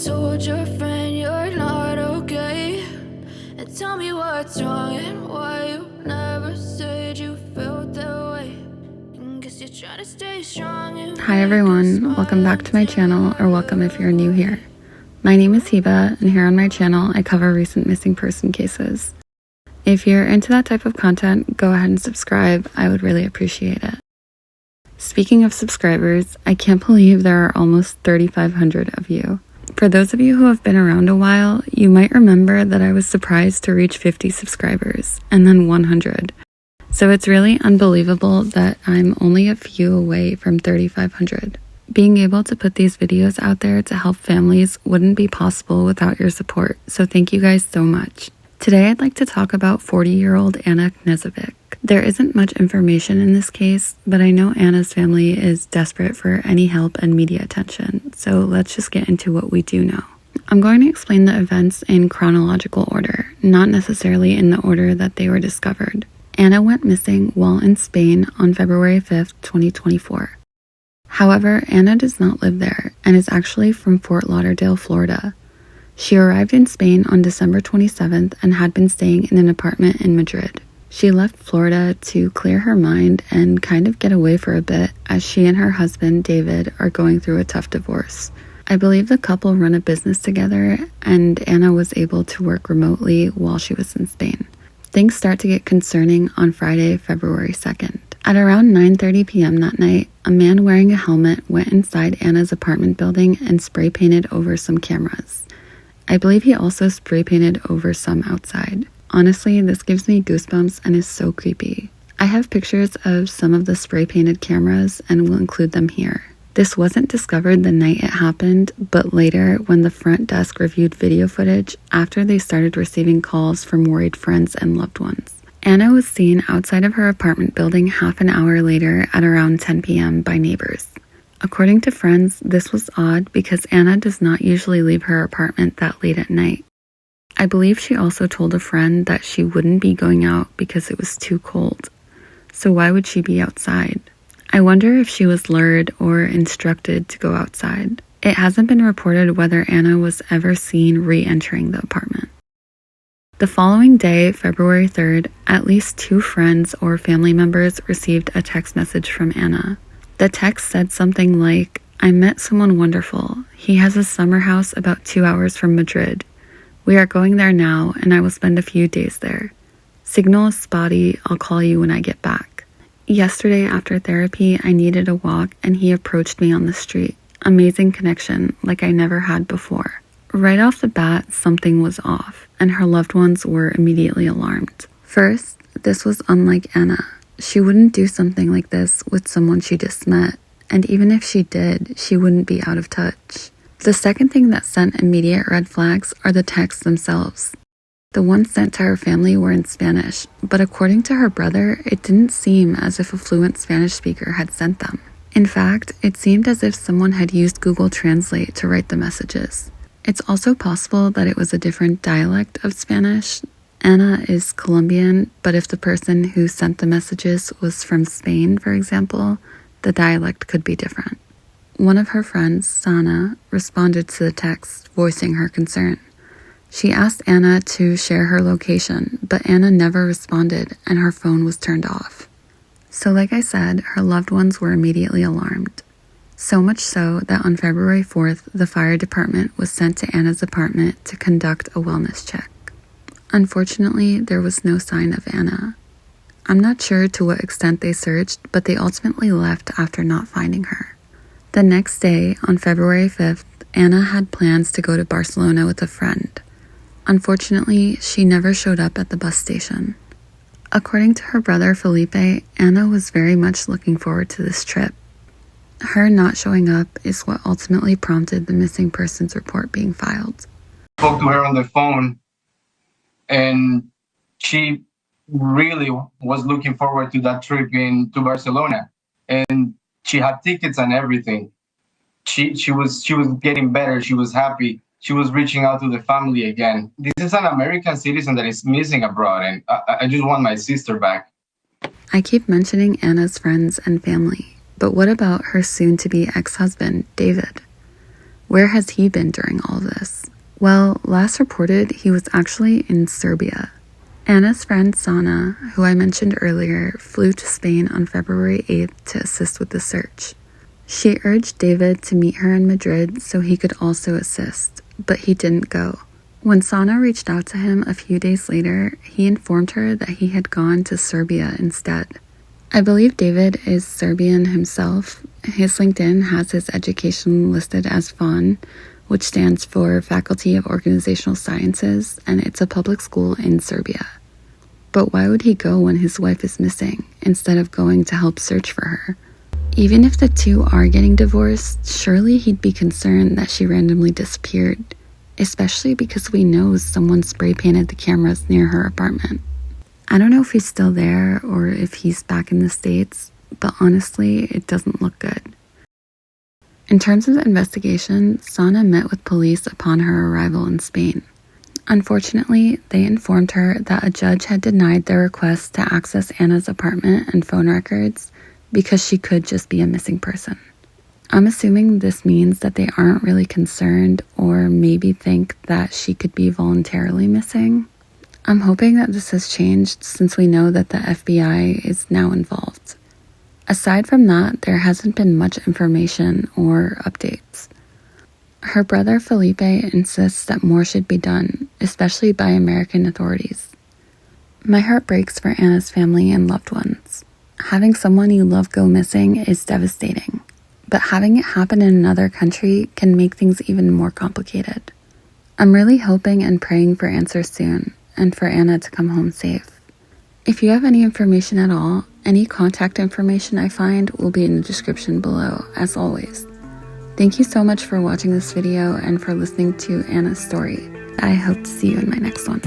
told your friend you're not okay? And tell me what's wrong and why you never said you felt that way. Guess you're trying to stay strong. Hi everyone, welcome back to my channel, or welcome if you're new here. My name is Hiba, and here on my channel I cover recent missing person cases. If you're into that type of content, go ahead and subscribe. I would really appreciate it. Speaking of subscribers, I can't believe there are almost 3,500 of you. For those of you who have been around a while, you might remember that I was surprised to reach 50 subscribers, and then 100. So it's really unbelievable that I'm only a few away from 3,500. Being able to put these videos out there to help families wouldn't be possible without your support, so thank you guys so much. Today I'd like to talk about 40-year-old Ana Knezevich. There isn't much information in this case, but I know Anna's family is desperate for any help and media attention, so let's just get into what we do know. I'm going to explain the events in chronological order, not necessarily in the order that they were discovered. Ana went missing while in Spain on February 5th, 2024. However, Ana does not live there and is actually from Fort Lauderdale, Florida. She arrived in Spain on December 27th and had been staying in an apartment in Madrid. She left Florida to clear her mind and kind of get away for a bit, as she and her husband, David, are going through a tough divorce. I believe the couple run a business together, and Ana was able to work remotely while she was in Spain. Things start to get concerning on Friday, February 2nd. At around 9:30 p.m. that night, a man wearing a helmet went inside Ana's apartment building and spray painted over some cameras. I believe he also spray painted over some outside. Honestly, this gives me goosebumps and is so creepy. I have pictures of some of the spray painted cameras and will include them here. This wasn't discovered the night it happened, but later when the front desk reviewed video footage after they started receiving calls from worried friends and loved ones. Ana was seen outside of her apartment building half an hour later at around 10 p.m. by neighbors. According to friends, this was odd because Ana does not usually leave her apartment that late at night. I believe she also told a friend that she wouldn't be going out because it was too cold. So why would she be outside? I wonder if she was lured or instructed to go outside. It hasn't been reported whether Ana was ever seen re-entering the apartment. The following day, February 3rd, at least 2 friends or family members received a text message from Ana. The text said something like, "I met someone wonderful. He has a summer house about 2 hours from Madrid. We are going there now, and I will spend a few days there. Signal is spotty. I'll call you when I get back. Yesterday after therapy, I needed a walk, and he approached me on the street. Amazing connection, like I never had before." Right off the bat, something was off, and her loved ones were immediately alarmed. First, this was unlike Ana. She wouldn't do something like this with someone she just met, and even if she did, she wouldn't be out of touch. The second thing that sent immediate red flags are the texts themselves. The ones sent to her family were in Spanish, but according to her brother, it didn't seem as if a fluent Spanish speaker had sent them. In fact, it seemed as if someone had used Google Translate to write the messages. It's also possible that it was a different dialect of Spanish. Ana is Colombian, but if the person who sent the messages was from Spain, for example, the dialect could be different. One of her friends, Sana, responded to the text, voicing her concern. She asked Ana to share her location, but Ana never responded and her phone was turned off. So like I said, her loved ones were immediately alarmed. So much so that on February 4th, the fire department was sent to Ana's apartment to conduct a wellness check. Unfortunately, there was no sign of Ana. I'm not sure to what extent they searched, but they ultimately left after not finding her. The next day, on February 5th, Ana had plans to go to Barcelona with a friend. Unfortunately, she never showed up at the bus station. According to her brother Felipe, Ana was very much looking forward to this trip. Her not showing up is what ultimately prompted the missing persons report being filed. I spoke to her on the phone, and she really was looking forward to that trip to Barcelona, and she had tickets and everything. She was getting better. She was happy. She was reaching out to the family again. This is an American citizen that is missing abroad, and I just want my sister back. I keep mentioning Ana's friends and family, but what about her soon-to-be ex-husband, David? Where has he been during all this? Well, last reported, he was actually in Serbia. Ana's friend Sana, who I mentioned earlier, flew to Spain on February 8th to assist with the search. She urged David to meet her in Madrid so he could also assist, but he didn't go. When Sana reached out to him a few days later, he informed her that he had gone to Serbia instead. I believe David is Serbian himself. His LinkedIn has his education listed as FON, which stands for Faculty of Organizational Sciences, and it's a public school in Serbia. But why would he go when his wife is missing, instead of going to help search for her? Even if the two are getting divorced, surely he'd be concerned that she randomly disappeared, especially because we know someone spray painted the cameras near her apartment. I don't know if he's still there or if he's back in the States, but honestly, it doesn't look good. In terms of the investigation, Sana met with police upon her arrival in Spain. Unfortunately, they informed her that a judge had denied their request to access Ana's apartment and phone records because she could just be a missing person. I'm assuming this means that they aren't really concerned or maybe think that she could be voluntarily missing. I'm hoping that this has changed since we know that the FBI is now involved. Aside from that, there hasn't been much information or updates. Her brother Felipe insists that more should be done, especially by American authorities. My heart breaks for Ana's family and loved ones. Having someone you love go missing is devastating, but having it happen in another country can make things even more complicated. I'm really hoping and praying for answers soon, and for Ana to come home safe. If you have any information at all, any contact information I find will be in the description below, as always. Thank you so much for watching this video and for listening to Ana's story. I hope to see you in my next one.